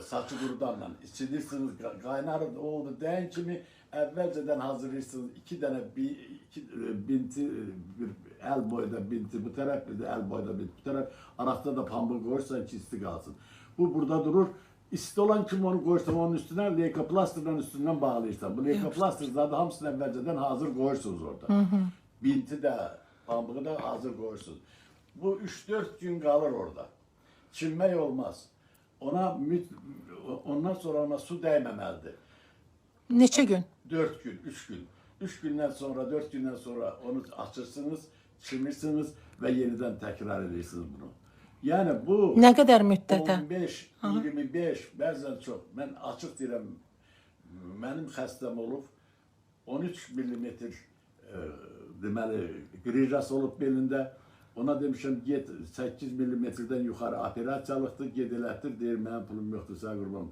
saçı qurudanla içilirsiniz, qaynar oldu deyin kimi əvvəlcədən hazırlayırsınız. İki dənə binti, bir əl boyda binti bu tərəf, bir də əl boyda binti bu tərəf. Arasında da pambıq qoyursan ki, isti qalsın. Bu burada durur. İsti olan kimi onu qoyursan onun üstünə leykoplastrdan üstündən bağlayırsan. Bu leykoplastr zaten hamısını əvvəlcədən hazır qoyursunuz orada. Binti də, pambığı da hazır qoyursunuz. Bu 3-4 gün qalır orada. Çinmək olmaz. Ondan sonra ona su dəyməməlidir. Neçə gün? 4 gün, 3 gün. 3 gündən sonra, 4 gündən sonra onu açırsınız, çimirsiniz və yenidən təkrar edirsiniz bunu. Yəni bu Nə qədər müddətə? 15, 25, bəzən çox. Mən açıq deyirəm, mənim xəstəm olub 13 millimetr deməli qrijas olub belində. Ona demişəm, get 8 millimetrdən yuxarı operasiyalıqdır, get elətdir, deyir, mənim pulum yoxdur, sən qurbanım.